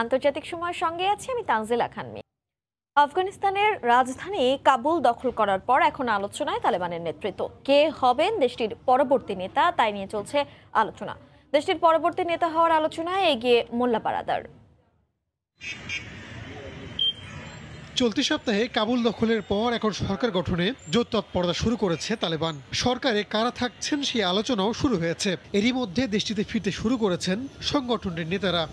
আন্তর্জাতিক সময়ের সঙ্গে আছি আমি তানজিলা খানমি। আফগানিস্তানের রাজধানী কাবুল দখল করার পর এখন আলোচনায় তালেবানের নেতৃত্ব। কে হবেন দেশটির পরবর্তী নেতা তাই নিয়ে চলছে আলোচনা। দেশটির পরবর্তী নেতা হওয়ার আলোচনায় এগিয়ে মোল্লা বারাদার। চলতি সপ্তাহে কাবুল দখলের পর এখন সরকার গঠনে জোর তৎপরতা শুরু করেছে তালেবান। সরকারে কারা থাকছেন সেই আলোচনাও শুরু হয়েছে। এরই মধ্যে দেশটিতে ফিরতে শুরু করেছেন সংগঠনটির নেতারা।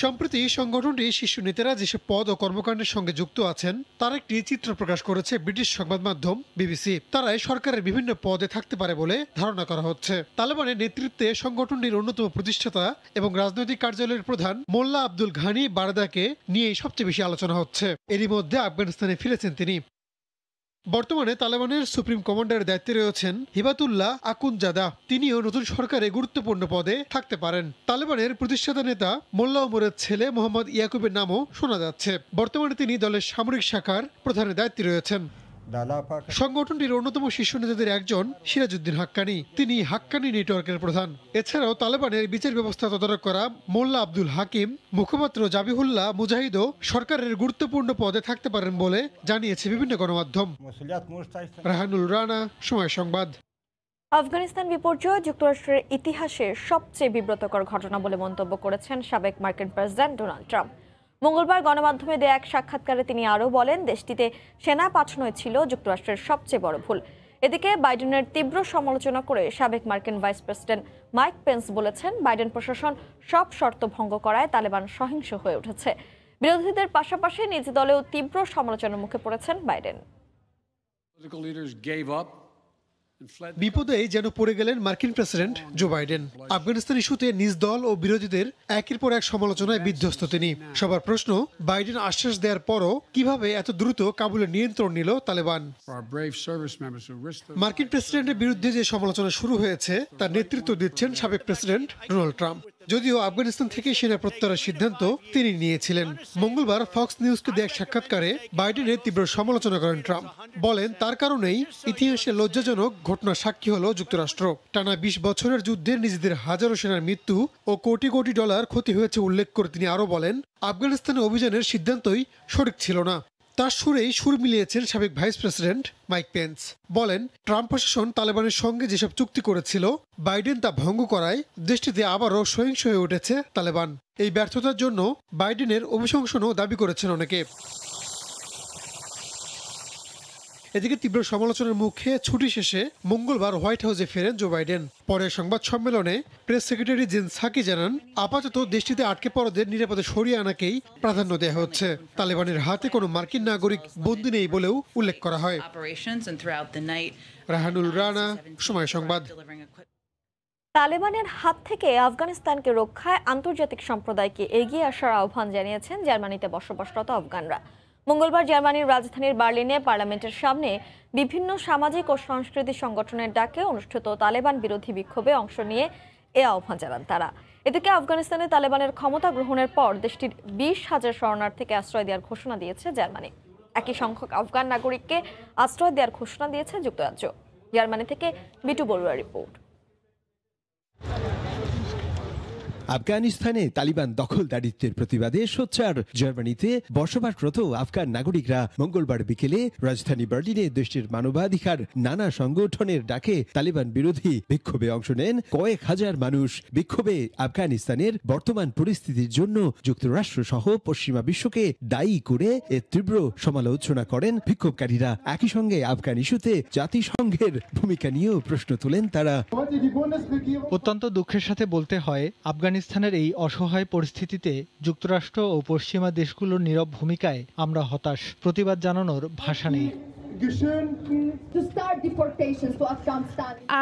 সম্প্রতি সংগঠনটির শীর্ষ নেতারা যেসব পদ ও কর্মকাণ্ডের সঙ্গে যুক্ত আছেন তার একটি চিত্র প্রকাশ করেছে ব্রিটিশ সংবাদ মাধ্যম বিবিসি। তারাই সরকারের বিভিন্ন পদে থাকতে পারে বলে ধারণা করা হচ্ছে। তালেবানের নেতৃত্বে সংগঠনটির অন্যতম প্রতিষ্ঠাতা এবং রাজনৈতিক কার্যালয়ের প্রধান মোল্লা আব্দুল ঘানি বারদাকে নিয়ে সবচেয়ে বেশি আলোচনা হচ্ছে। এরই মধ্যে আফগানিস্তানে ফিরেছেন তিনি। বর্তমানে তালেবানের সুপ্রিম কমান্ডারের দায়িত্বে রয়েছেন হিবাতুল্লাহ আকুনজাদা। তিনিও নতুন সরকারে গুরুত্বপূর্ণ পদে থাকতে পারেন। তালেবানের প্রতিষ্ঠাতা নেতা মোল্লা ওমরের ছেলে মোহাম্মদ ইয়াকুবের নামও শোনা যাচ্ছে। বর্তমানে তিনি দলের সামরিক শাখার প্রধানের দায়িত্বে রয়েছেন। সংগঠনটির অন্যতম শীর্ষ নেতাদের একজন সিরাজউদ্দিন হাক্কানি। তিনি হাক্কানি নেটওয়ার্কের প্রধান। এছাড়াও তালেবানের বিচার ব্যবস্থা তদারক করা মোল্লা আব্দুল হাকিম, মুখপাত্র জাবিহুল্লাহ মুজাহিদও সরকারের গুরুত্বপূর্ণ পদে থাকতে পারেন বলে জানিয়েছে বিভিন্ন গণমাধ্যম। রাহানুল রানা, সময় সংবাদ। আফগানিস্তান বিপর্যয় যুক্তরাষ্ট্রের ইতিহাসে সবচেয়ে বিব্রতকর ঘটনা বলে মন্তব্য করেছেন সাবেক মার্কিন প্রেসিডেন্ট ডোনাল্ড ট্রাম্প। মঙ্গলবার গণমাধ্যমে দেয়া এক সাক্ষাৎকারে তিনি আরও বলেন, দেশটিতে সেনা পাঠানোই ছিল যুক্তরাষ্ট্রের সবচেয়ে বড় ভুল। এদিকে বাইডেনের তীব্র সমালোচনা করে সাবেক মার্কিন ভাইস প্রেসিডেন্ট মাইক পেন্স বলেছেন, বাইডেন প্রশাসন সব শর্ত ভঙ্গ করায় তালেবান সহিংস হয়ে উঠেছে। বিরোধীদের পাশাপাশি নিজ দলেও তীব্র সমালোচনার মুখে পড়েছেন বাইডেন। বিপদেই যেন পড়ে গেলেন মার্কিন প্রেসিডেন্ট জো বাইডেন। আফগানিস্তান ইস্যুতে নিজ দল ও বিরোধীদের একের পর এক সমালোচনায় বিধ্বস্ত তিনি। সবার প্রশ্ন, বাইডেন আশ্বাস দেওয়ার পরও কিভাবে এত দ্রুত কাবুলের নিয়ন্ত্রণ নিল তালেবান। মার্কিন প্রেসিডেন্টের বিরুদ্ধে যে সমালোচনা শুরু হয়েছে তার নেতৃত্ব দিচ্ছেন সাবেক প্রেসিডেন্ট ডোনাল্ড ট্রাম্প। যদিও আফগানিস্তান থেকে সেনা প্রত্যাহারের সিদ্ধান্ত তিনি নিয়েছিলেন। মঙ্গলবার ফক্স নিউজকে দেয়া এক সাক্ষাৎকারে বাইডেনের তীব্র সমালোচনা করেন ট্রাম্প। বলেন, তার কারণেই ইতিহাসে লজ্জাজনক ঘটনার সাক্ষী হলো যুক্তরাষ্ট্র। টানা 20 বছরের যুদ্ধে নিজেদের হাজারো সেনার মৃত্যু ও কোটি কোটি ডলার ক্ষতি হয়েছে উল্লেখ করে তিনি আরও বলেন, আফগানিস্তানে অভিযানের সিদ্ধান্তই সঠিক ছিল না। তার সুরেই সুর মিলিয়েছেন সাবেক ভাইস প্রেসিডেন্ট মাইক পেন্স। বলেন, ট্রাম্প প্রশাসন তালেবানের সঙ্গে যেসব চুক্তি করেছিল বাইডেন তা ভঙ্গ করায় দেশটিতে আবারও সহিংস হয়ে উঠেছে তালেবান। এই ব্যর্থতার জন্য বাইডেনের অভিশংসনও দাবি করেছেন অনেকে। এদিকে তীব্র সমালোচনার মুখে ছুটি শেষে মঙ্গলবার হোয়াইট হাউসে ফেরেন জো বাইডেন। পরে সংবাদ সম্মেলনে প্রেস সেক্রেটারি জেন সাকি জানান, আপাতত দেশটিতে আটকে পড়াদের নিরাপদে সরিয়ে আনাকেই প্রাধান্য দেওয়া হচ্ছে। তালেবানের হাতে কোনো মার্কিন নাগরিক বন্দী নেই বলেও উল্লেখ করা হয়। রাহানুল রানা, সময় সংবাদ। তালেবানের হাত থেকে আফগানিস্তানকে রক্ষায় আন্তর্জাতিক সম্প্রদায়কে এগিয়ে আসার আহ্বান জানিয়েছেন জার্মানিতে বসবাসরত আফগানরা। মঙ্গলবার জার্মানির রাজধানীর বার্লিনে পার্লামেন্টের সামনে বিভিন্ন সামাজিক ও সাংস্কৃতিক সংগঠনের ডাকে অনুষ্ঠিত তালেবান বিরোধী বিক্ষোভে অংশ নিয়ে এ আহ্বান জানান তারা। এদিকে আফগানিস্তানে তালেবানের ক্ষমতা গ্রহণের পর দেশটির 20,000 শরণার্থীকে আশ্রয় দেওয়ার ঘোষণা দিয়েছে জার্মানি। একই সংখ্যক আফগান নাগরিককে আশ্রয় দেওয়ার ঘোষণা দিয়েছে যুক্তরাজ্য। জার্মানি থেকে বিটু বড়ুয়া রিপোর্ট। আফগানিস্তানে তালিবান দখলদারিত্বের প্রতিবাদে সোচ্চার জার্মানিতে বসবাসরত আফগান নাগরিকরা মঙ্গলবার বিকেলে রাজধানী বার্লিনে দেশটির মানবাধিকার নানা সংগঠনের ডাকে তালিবান বিরোধী বিক্ষোভে অংশ নেন কয়েক হাজার মানুষ। বিক্ষোভে আফগানিস্তানের বর্তমান পরিস্থিতির জন্য যুক্তরাষ্ট্র সহ পশ্চিমা বিশ্বকে দায়ী করে এর তীব্র সমালোচনা করেন বিক্ষোভকারীরা। একই সঙ্গে আফগান ইস্যুতে জাতিসংঘের ভূমিকা নিয়েও প্রশ্ন তোলেন তারা। অত্যন্ত দুঃখের সাথে বলতে হয়, আফগানিস্তানের এই অসহায় পরিস্থিতিতে যুক্তরাষ্ট্র ও পশ্চিমা দেশগুলোর নীরব ভূমিকায় আমরা হতাশ। প্রতিবাদ জানানোর ভাষা নেই।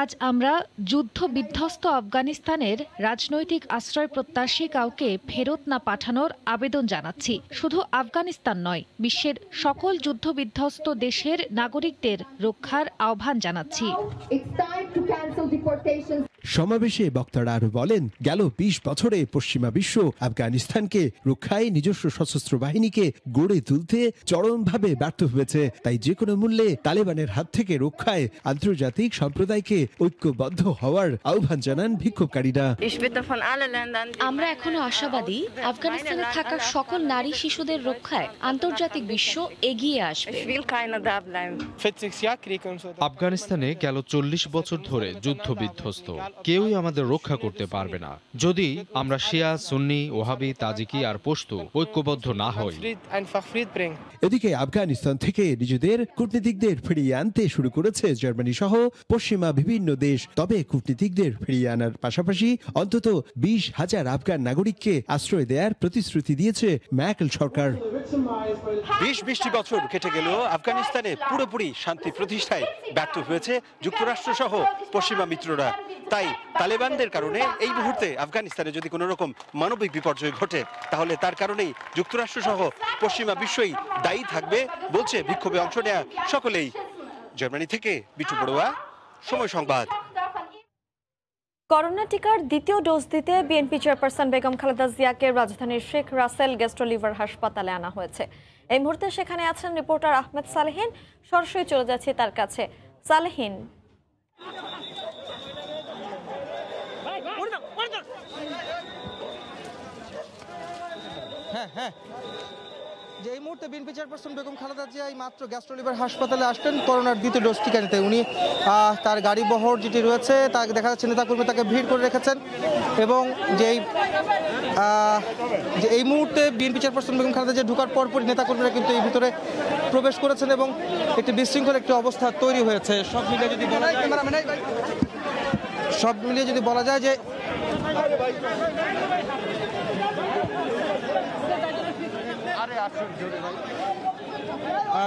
আজ আমরা যুদ্ধ বিধ্বস্ত আফগানিস্তানের রাজনৈতিক আশ্রয় প্রত্যাশী কাউকে ফেরত না পাঠানোর আবেদন জানাচ্ছি। শুধু আফগানিস্তান নয়, বিশ্বের সকল যুদ্ধ বিধ্বস্ত দেশের নাগরিকদের রক্ষার আহ্বান জানাচ্ছি। সমাবেশে বক্তারা আরো বলেন, গেল ২০ বছরে পশ্চিমা বিশ্ব আফগানিস্তানকে রক্ষায় নিজস্ব সশস্ত্র বাহিনীকে গড়ে তুলতে চরমভাবে ব্যর্থ হয়েছে। তাই যে কোনো মূল্যে তালেবানের হাত থেকে রক্ষায় আন্তর্জাতিক সম্প্রদায়কে ঐক্যবদ্ধ হওয়ার আহ্বান জানান বিক্ষোভকারীরা। আমরা এখনো আশাবাদী আফগানিস্তানে থাকা সকল নারী শিশুদের রক্ষায় আন্তর্জাতিক বিশ্ব এগিয়ে আসবে। আফগানিস্তানে গেল ৪০ বছর ধরে যুদ্ধ বিধ্বস্ত, কেউই আমাদের রক্ষা করতে পারবে না যদি আমরা শিয়া, সুন্নি, ওহাবি, তাজিকি আর পশতু ঐক্যবদ্ধ না হই। এদিকে আফগানিস্তান থেকে নিজেদের কূটনীতিকদের ফিরিয়ে আনতে শুরু করেছে জার্মানি সহ পশ্চিমা বিভিন্ন দেশ। তবে কূটনীতিকদের ফিরিয়ে আনার পাশাপাশি অন্তত ২০,০০০ আফগান নাগরিককে আশ্রয় দেওয়ার প্রতিশ্রুতি দিয়েছে ম্যার্কেল সরকার। ২০ বছর কেটে গেলেও আফগানিস্তানে পুরোপুরি শান্তি প্রতিষ্ঠায় ব্যর্থ হয়েছে যুক্তরাষ্ট্র সহ পশ্চিমা মিত্ররা। তাই তালেবানদের কারণে এই মুহূর্তে আফগানিস্তানে যদি কোনো রকম মানবিক বিপর্যয় ঘটে তাহলে তার কারণেই যুক্তরাষ্ট্র সহ পশ্চিমা বিশ্বই দায়ী থাকবে বলছে বিক্ষোভে অংশ নেয়া সকলেই। জার্মানি থেকে বিটু বড়ুয়া, সময় সংবাদ। করোনা টিকার দ্বিতীয় ডোজ দিতে বিএনপি চেয়ারপারসন বেগম খালেদা জিয়াকে রাজধানীর শেখ রাসেল গ্যাস্ট্রো-লিভার হাসপাতালে আনা হয়েছে। এই মুহূর্তে সেখানে আছেন রিপোর্টার আহমেদ সালেহিন। সরাসরি চলে যাচ্ছে তার কাছে। সালেহিন, যে এই মুহূর্তে বিএনপি চেয়ারপারসন বেগম খালেদা জিয়া মাত্র গ্যাস্ট্রো-লিভার হাসপাতালে আসলেন করোনার দ্বিতীয় ডোজ টিকা নিতে। উনি তার গাড়ি বহর যেটি রয়েছে তাকে দেখা যাচ্ছে নেতাকর্মী তাকে ভিড় করে রেখেছেন এবং যে এই মুহূর্তে বিএনপি চেয়ারপারসন বেগম খালেদা জিয়া ঢোকার পরপরই নেতাকর্মীরা কিন্তু এই ভিতরে প্রবেশ করেছেন এবং একটি বিশৃঙ্খল একটি অবস্থা তৈরি হয়েছে। সব মিলিয়ে যদি বলা যায় যে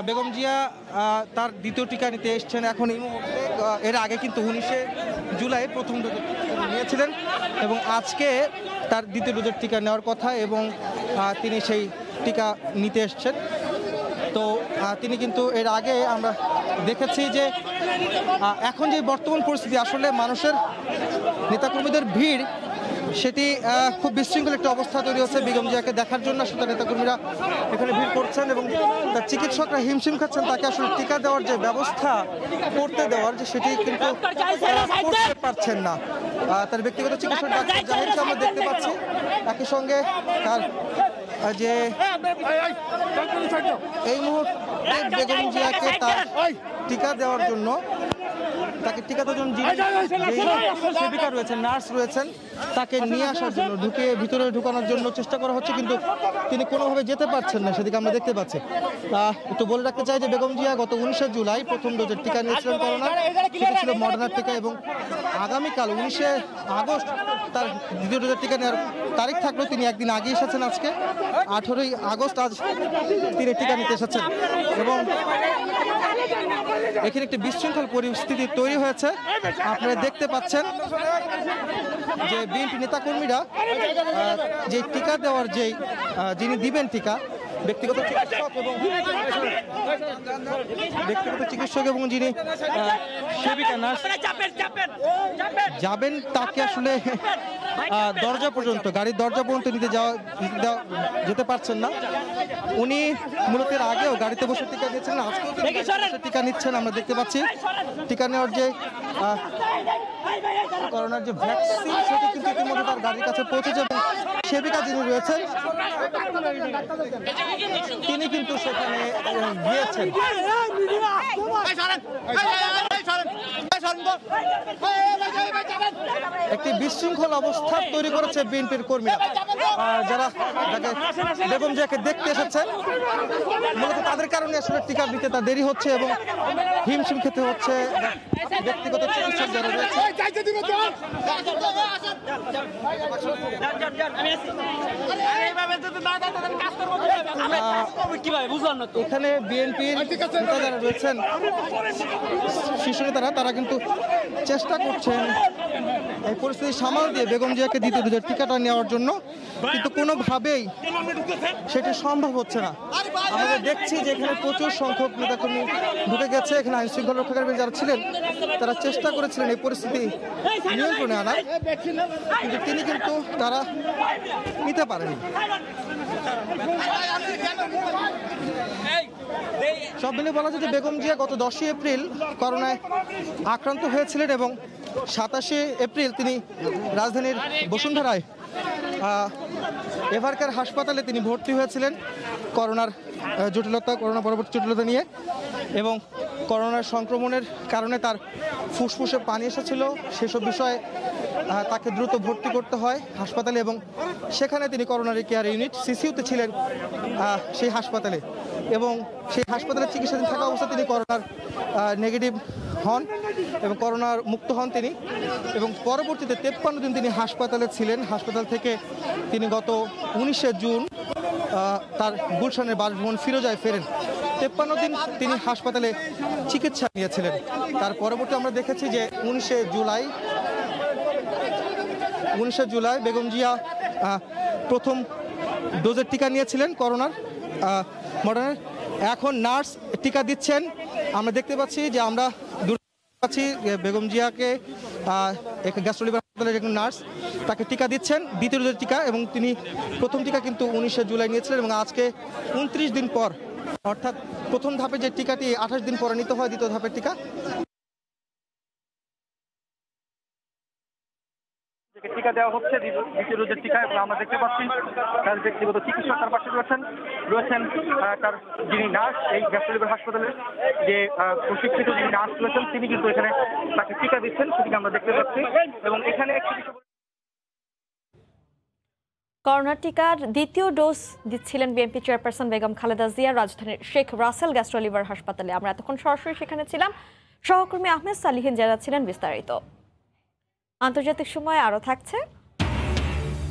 বেগম জিয়া তার দ্বিতীয় টিকা নিতে এসছেন এখন এই মুহূর্তে। এর আগে কিন্তু 19শে জুলাই প্রথম ডোজ নিয়েছিলেন এবং আজকে তার দ্বিতীয় ডোজের টিকা নেওয়ার কথা এবং তিনি সেই টিকা নিতে এসছেন। তো তিনি কিন্তু এর আগে আমরা দেখেছি যে এখন যে বর্তমান পরিস্থিতি, আসলে মানুষের নেতাকর্মীদের ভিড় সেটি খুব বিশৃঙ্খল একটা অবস্থা তৈরি হচ্ছে। বেগম জিয়াকে দেখার জন্য আসলে তার নেতাকর্মীরা এখানে ভিড় করছেন এবং তার চিকিৎসকরা হিমশিম খাচ্ছেন তাকে আসলে টিকা দেওয়ার যে ব্যবস্থা করতে দেওয়ার যে সেটি কিন্তু করতে পারছেন না। তার ব্যক্তিগত চিকিৎসক ডাক্তার জাহিরকে আমরা দেখতে পাচ্ছি, একই সঙ্গে তার যে এই মুহূর্তে বেগম জিয়াকে তার টিকা দেওয়ার জন্য তাকে টিকা দেওয়ার জন্য সেবিকা রয়েছেন, নার্স রয়েছেন, তাকে নিয়ে আসার জন্য ভিতরে ঢুকানোর জন্য চেষ্টা করা হচ্ছে, কিন্তু তিনি কোনোভাবে যেতে পারছেন না, সেদিকে আমরা দেখতে পাচ্ছি। একটু বলে রাখতে চাই যে বেগম জিয়া গত 19শে জুলাই প্রথম ডোজের টিকা নিয়েছিলেন করোনা, সেটা ছিল মডার্নার টিকা এবং আগামীকাল 19শে আগস্ট তার দ্বিতীয় ডোজের টিকা নেওয়ার তারিখ থাকলেও তিনি একদিন আগে এসেছেন। আজকে 18ই আগস্ট আজ তিনি টিকা নিতে এসেছেন এবং এখানে একটি বিশৃঙ্খল পরিস্থিতি তৈরি হয়েছে। আপনারা দেখতে পাচ্ছেন যে বিএনপি নেতাকর্মীরা যে টিকা দেওয়ার যিনি দিবেন টিকা, ব্যক্তিগত চিকিৎসক এবং যিনি সেবিকা নার্স যাবেন তাকে আসলে দরজা পর্যন্ত, গাড়ির দরজা পর্যন্ত যেতে পারছেন না। উনি মূলত এর আগেও গাড়িতে বসে টিকা নিয়েছেন, আজকেও টিকা নিচ্ছেন। আমরা দেখতে পাচ্ছি টিকা নেওয়ার যে করোনার যে ভ্যাকসিন সেটি কিন্তু ইতিমধ্যে তার গাড়ির কাছে পৌঁছেছে এবং সেবিকা যিনি রয়েছেন তিনি কিন্তু সেখানে গিয়েছেন। একটি বিশৃঙ্খল অবস্থা তৈরি করেছে বিএনপির কর্মীরা, যারা বেগম জিয়াকে দেখতে এসেছেন। মূলত তাদের কারণে আসলে টিকা দিতে তার দেরি হচ্ছে এবং হিমশিম খেতে হচ্ছে ব্যক্তিগত চিকিৎসক যারা রয়েছে। এখানে বিএনপির নেতা যারা রয়েছেন, শীর্ষ নেতারা, তারা কিন্তু চেষ্টা করছেন এই পরিস্থিতি সামাল দিয়ে বেগম জিয়াকে দ্বিতীয় ডোজের টিকাটা নেওয়ার জন্য, কিন্তু কোনোভাবেই সেটি সম্ভব হচ্ছে না। আমরা দেখছি যে এখানে প্রচুর সংখ্যক নেতাকর্মী ঢুকে গেছে। এখানে আইন শৃঙ্খলা রক্ষাকারী বাহিনী যারা ছিলেন তারা চেষ্টা করেছিলেন এই পরিস্থিতি নিয়ন্ত্রণে আনার, কিন্তু তিনি কিন্তু তারা নিতে পারেনি। সব মিলে বলা যায় যে বেগম জিয়া গত 10 এপ্রিল করোনায় আক্রান্ত হয়েছিলেন এবং 27 এপ্রিল তিনি রাজধানীর বসুন্ধরায় এভারকেয়ার হাসপাতালে তিনি ভর্তি হয়েছিলেন করোনা পরবর্তী জটিলতা নিয়ে, এবং করোনার সংক্রমণের কারণে তার ফুসফুসে পানি এসেছিল। সেসব বিষয়ে তাকে দ্রুত ভর্তি করতে হয় হাসপাতালে, এবং সেখানে তিনি করোনারি কেয়ার ইউনিট সিসিউতে ছিলেন সেই হাসপাতালে, এবং সেই হাসপাতালে চিকিৎসাধীন থাকা অবস্থায় তিনি করোনার নেগেটিভ হন এবং করোনার মুক্ত হন তিনি, এবং পরবর্তীতে 53 দিন তিনি হাসপাতালে ছিলেন। হাসপাতাল থেকে তিনি গত 19 জুন তার গুলশানের বাসভবন ফিরোজায় ফেরেন। 53 দিন তিনি হাসপাতালে চিকিৎসা নিয়েছিলেন। তার পরবর্তী আমরা দেখেছি যে 19 জুলাই বেগম জিয়া প্রথম ডোজের টিকা নিয়েছিলেন করোনার মডার্নের। এখন নার্স টিকা দিচ্ছেন। আমরা দেখতে পাচ্ছি যে বেগম জিয়াকে গ্যাস্ট্রো লিভার হাসপাতালের একজন নার্স তাকে টিকা দিচ্ছেন, দ্বিতীয় ডোজের টিকা, এবং তিনি প্রথম টিকা কিন্তু 19 জুলাই নিয়েছিলেন, এবং আজকে 29 দিন পর, অর্থাৎ প্রথম ধাপে যে টিকাটি 28 দিন পরে নিতে হয়, দ্বিতীয় ধাপের টিকা দেওয়া হচ্ছে, দ্বিতীয় ডোজের টিকা। এবং আমরা দেখতে পাচ্ছি তার ব্যক্তিগত চিকিৎসক তার পাশে রয়েছেন তার যিনি নার্স, এই গ্যাস্ট্রো লিভার হাসপাতালের যে প্রশিক্ষিত যিনি নার্স রয়েছেন তিনি কিন্তু এখানে তাকে টিকা দিচ্ছেন, সেটিকে আমরা দেখতে পাচ্ছি। এবং এখানে করোনা টিকার দ্বিতীয় ডোজ দিচ্ছিলেন বিএনপি চেয়ারপারসন বেগম খালেদা জিয়া রাজধানীর শেখ রাসেল গ্যাস্ট্রো লিভার হাসপাতালে। আমরা এতক্ষণ সরাসরি সেখানে ছিলাম, সহকর্মী আহমেদ সালিহিন যারা ছিলেন বিস্তারিত। আন্তর্জাতিক সময় আরও থাকছে।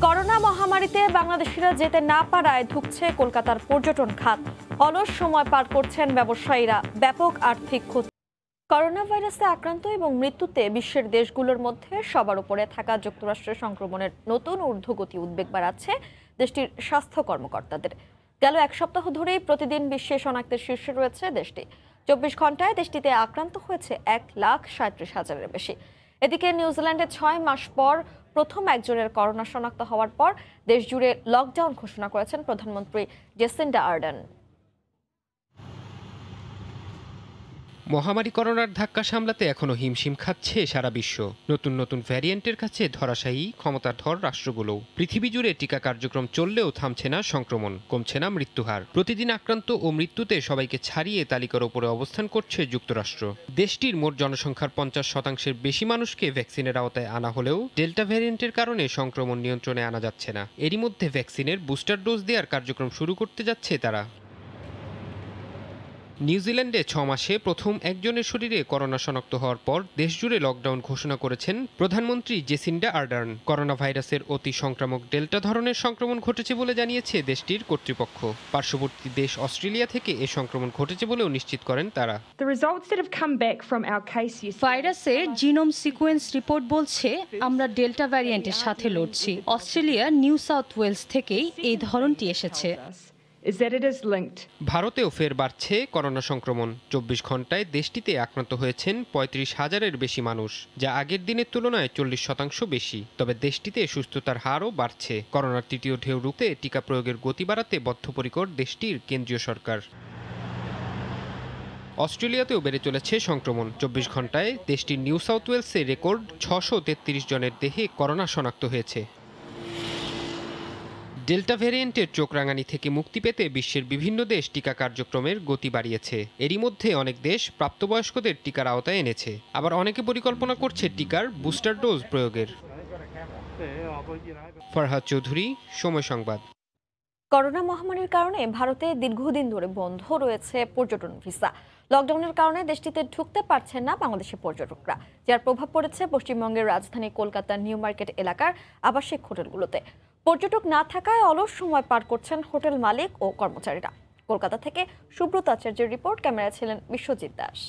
করোনা মহামারীতে বাংলাদেশিরা যেতে না পারায় ধুঁকছে কলকাতার পর্যটন খাত। অলস সময় পার করছেন ব্যবসায়ীরা, ব্যাপক আর্থিক ক্ষতি। করোনা ভাইরাসে আক্রান্ত এবং মৃত্যুতে বিশ্বের দেশগুলোর মধ্যে সবার উপরে থাকা যুক্তরাষ্ট্রের সংক্রমণের নতুন ঊর্ধ্বগতি উদ্বেগ বাড়াচ্ছে দেশটির স্বাস্থ্য কর্মকর্তাদের। গেল এক সপ্তাহ ধরেই প্রতিদিন বিশ্বে শনাক্তের শীর্ষে রয়েছে দেশটি। 24 ঘন্টায় দেশটিতে আক্রান্ত হয়েছে 1,37,000-এর বেশি। এদিকে নিউজিল্যান্ডে 6 মাস পর প্রথম একজনের করোনা শনাক্ত হওয়ার পর দেশজুড়ে লকডাউন ঘোষণা করেছেন প্রধানমন্ত্রী জেসিন্ডা আর্ডার্ন। মহামারী করোনার ধাক্কা সামলাতে এখনও হিমশিম খাচ্ছে সারা বিশ্ব। নতুন নতুন ভ্যারিয়েন্টের কাছে ধরাশায়ী ক্ষমতাধর রাষ্ট্রগুলো। পৃথিবী জুড়ে টিকা কার্যক্রম চললেও থামছে না সংক্রমণ, কমছে না মৃত্যুহার। প্রতিদিন আক্রান্ত ও মৃত্যুতে সবাইকে ছাড়িয়ে তালিকার ওপরে অবস্থান করছে যুক্তরাষ্ট্র। দেশটির মোট জনসংখ্যার 50% বেশি মানুষকে ভ্যাকসিনের আওতায় আনা হলেও ডেল্টা ভ্যারিয়েন্টের কারণে সংক্রমণ নিয়ন্ত্রণে আনা যাচ্ছে না। এরই মধ্যে ভ্যাকসিনের বুস্টার ডোজ দেওয়ার কার্যক্রম শুরু করতে যাচ্ছে তারা। নিউজিল্যান্ডে 6 মাসে প্রথম একজনের শরীরে করোনা শনাক্ত হওয়ার পর দেশজুড়ে লকডাউন ঘোষণা করেছেন প্রধানমন্ত্রী জেসিন্ডা আর্ডার্ন। করোনা ভাইরাসের অতি সংক্রামক ডেল্টা ধরনের সংক্রমণ ঘটেছে বলে জানিয়েছে দেশটির কর্তৃপক্ষ। পার্শ্ববর্তী দেশ অস্ট্রেলিয়া থেকে এ সংক্রমণ ঘটেছে বলেও নিশ্চিত করেন তারা। ভাইরাসের জিনোম সিকোয়েন্স রিপোর্ট বলছে আমরা ডেল্টা ভ্যারিয়েন্টের সাথে লড়ছি। অস্ট্রেলিয়া নিউ সাউথ ওয়েলস থেকেই এই ধরনটি এসেছে। ভারতেও ফের বাড়ছে করোনা সংক্রমণ। 24 ঘন্টায় দেশটিতে আক্রান্ত হয়েছেন 35,000-এর বেশি মানুষ, যা আগের দিনের তুলনায় 40% বেশি। তবে দেশটিতে সুস্থতার হারও বাড়ছে। করোনার তৃতীয় ঢেউ রুখতে টিকা প্রয়োগের গতি বাড়াতে বদ্ধপরিকর দেশটির কেন্দ্রীয় সরকার। অস্ট্রেলিয়াতেও বেড়ে চলেছে সংক্রমণ। 24 ঘন্টায় দেশটির নিউ সাউথ ওয়েলসে রেকর্ড 633 জনের দেহে করোনা শনাক্ত হয়েছে। ডেল্টা ভ্যারিয়েন্টের চোখ রাঙানি থেকে মুক্তি পেতে বিশ্বের বিভিন্ন দেশ টিকা কার্যক্রমের গতি বাড়িয়েছে। এরই মধ্যে অনেক দেশ প্রাপ্তবয়স্কদের টিকার আওতায় এনেছে, আবার অনেকে পরিকল্পনা করছে টিকার বুস্টার ডোজ প্রয়োগের। ফরহাদ চৌধুরী, সময় সংবাদ। করোনা মহামারীর কারণে ভারতে দীর্ঘদিন ধরে বন্ধ রয়েছে পর্যটন ভিসা। লকডাউনের কারণে দেশটিতে ঢুকতে পারছেন না বাংলাদেশের পর্যটকরা, যার প্রভাব পড়েছে পশ্চিমবঙ্গের রাজধানী কলকাতার নিউ মার্কেট এলাকার আবাসিক হোটেলগুলোতে। পর্যটক না থাকায় অলস সময় পার করছেন হোটেল মালিক ও কর্মচারীরা। কলকাতা থেকে সুব্রত আচার্যের রিপোর্ট, ক্যামেরা ছিলেন বিশ্বজিৎ দাস।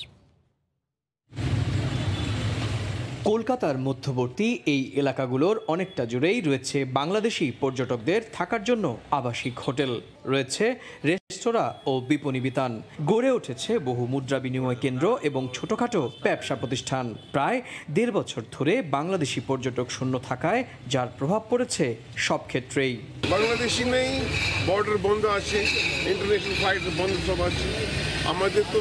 কলকাতার মধ্যবর্তী এই এলাকাগুলোর অনেকটা জুড়েই রয়েছে বাংলাদেশি পর্যটকদের থাকার জন্য আবাসিক হোটেল, রয়েছে রেস্তোরাঁ, রেস্তোরাঁ ও বিপণী বিতান। গড়ে উঠেছে বহু মুদ্রা বিনিময় কেন্দ্র এবং ছোটখাটো ব্যবসা প্রতিষ্ঠান। প্রায় 1.5 বছর ধরে বাংলাদেশি পর্যটক শূন্য থাকায় যার প্রভাব পড়েছে সব ক্ষেত্রেই। বাংলাদেশি নেই, বর্ডার বন্ধ আছে, ইন্টারন্যাশনাল ফ্লাইট বন্ধ সব আছে। আমাদের তো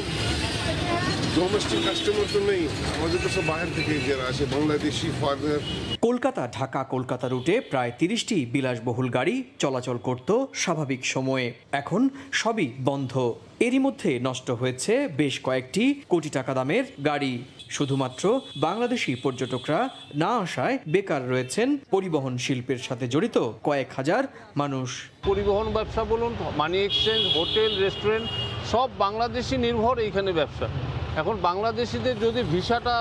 ডোমেস্টিক কাস্টমার তো নেই, আমাদের তো সব বাইরে থেকে যারা আসে বাংলাদেশি ফরেনার। কলকাতা ঢাকা কলকাতা রুটে প্রায় 30টি বিলাসবহুল গাড়ি চলাচল করত স্বাভাবিক সময়ে। এখন সবই বন্ধ। এরই মধ্যে নষ্ট হয়েছে বেশ কয়েকটি কোটি টাকা দামের গাড়ি। শুধুমাত্র বাংলাদেশি পর্যটকরা না আসায় বেকার রয়েছেন পরিবহন শিল্পের সাথে জড়িত কয়েক হাজার মানুষ। পরিবহন ব্যবসা বলুন, মানি এক্সচেঞ্জ, হোটেল, রেস্টুরেন্ট সব বাংলাদেশি নির্ভর এইখানে ব্যবসা। এখন বাংলাদেশিদের যদি ভিসাটা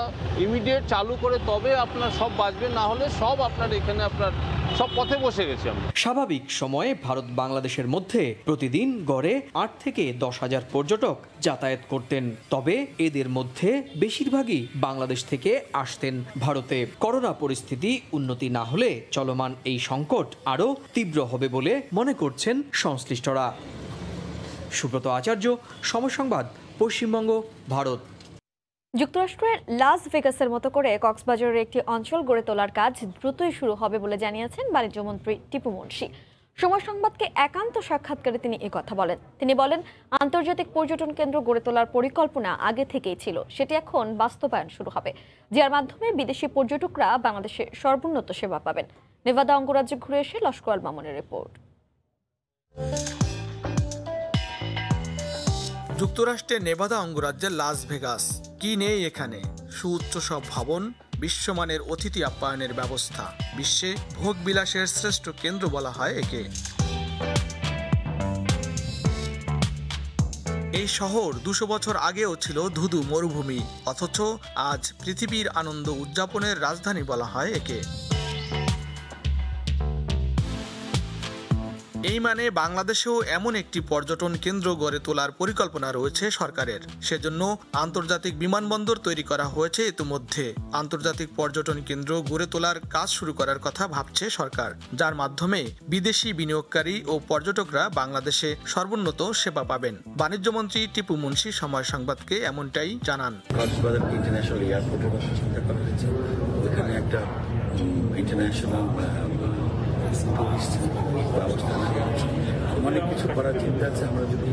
ইমিডিয়েট চালু করে তবে আপনার সব বাঁচবে, না হলে সব আপনার এখানে আপনার সব পথে বসে গেছে। আমরা স্বাভাবিক সময়ে ভারত বাংলাদেশের মধ্যে প্রতিদিন গড়ে 8 থেকে 10 হাজার পর্যটক যাতায়াত করতেন। তবে এদের মধ্যে বেশিরভাগই বাংলাদেশ থেকে আসতেন ভারতে। করোনা পরিস্থিতি উন্নতি না হলে চলমান এই সংকট আরও তীব্র হবে বলে মনে করছেন সংশ্লিষ্টরা। সুব্রত আচার্য, সময় সংবাদ, পশ্চিমবঙ্গ, ভারত। যুক্তরাষ্ট্রের লাস ভেগাসের মতো করে কক্সবাজারের একটি অঞ্চল গড়ে তোলার কাজ দ্রুতই শুরু হবে বলে জানিয়েছেন বাণিজ্যমন্ত্রী টিপু মুনশি। সময় সংবাদকে একান্ত সাক্ষাৎকারে তিনি কথা বলেন। তিনি বলেন, আন্তর্জাতিক পর্যটন কেন্দ্র গড়ে তোলার পরিকল্পনা আগে থেকেই ছিল, সেটি এখন বাস্তবায়ন শুরু হবে, যার মাধ্যমে বিদেশি পর্যটকরা বাংলাদেশে সর্বোন্নত সেবা পাবেন। নেভাদা অঙ্গরাজ্যে ঘুরে এসে লস্কর আল মামুনের রিপোর্ট। যুক্তরাষ্ট্রের নেভাদা অঙ্গরাজ্যের লাস ভেগাস। কি নেই এখানে? সুউচ্চ সব ভবন, বিশ্বমানের অতিথি আপ্যায়নের ব্যবস্থা। বিশ্বে ভোগ বিলাসের শ্রেষ্ঠ কেন্দ্র বলা হয় একে। এই শহর 200 বছর আগেও ছিল ধুধু মরুভূমি, অথচ আজ পৃথিবীর আনন্দ উদযাপনের রাজধানী বলা হয় একে। এই মানে বাংলাদেশেও এমন একটি পর্যটন কেন্দ্র গড়ে তোলার পরিকল্পনা রয়েছে সরকারের। সেজন্য আন্তর্জাতিক বিমানবন্দর তৈরি করা হয়েছে ইতিমধ্যে। আন্তর্জাতিক পর্যটন কেন্দ্র গড়ে তোলার কাজ শুরু করার কথা ভাবছে সরকার, যার মাধ্যমে বিদেশি বিনিয়োগকারী ও পর্যটকরা বাংলাদেশে সর্বোন্নত সেবা পাবেন। বাণিজ্যমন্ত্রী টিপু মুনশি সময় সংবাদকে এমনটাই জানান। কক্সবাজার ইন্টারন্যাশনাল এয়ারপোর্টের কথা চিন্তা করা হয়েছে। ওখানে একটা ইন্টারন্যাশনাল অনেক কিছু করার চিন্তা আছে। আমরা যদি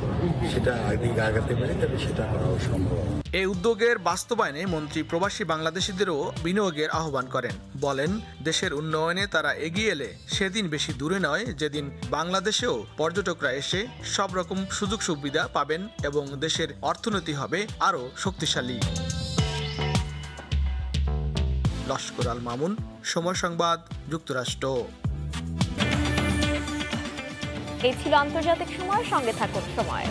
সেটা আগাতে পারি তাহলে সেটা করাও সম্ভব। এই উদ্যোগের বাস্তবায়নে মন্ত্রী প্রবাসী বাংলাদেশিদেরও বিনিয়োগের আহ্বান করেন। বলেন, দেশের উন্নয়নে তারা এগিয়ে এলে সেদিন বেশি দূরে নয় যেদিন বাংলাদেশেও পর্যটকরা এসে সব রকম সুযোগ সুবিধা পাবেন এবং দেশের অর্থনীতি হবে আরও শক্তিশালী। লস্কর আল মামুন, সময় সংবাদ, যুক্তরাষ্ট্র। এই ছিল আন্তর্জাতিক সময়। সঙ্গে থাকুন সময়।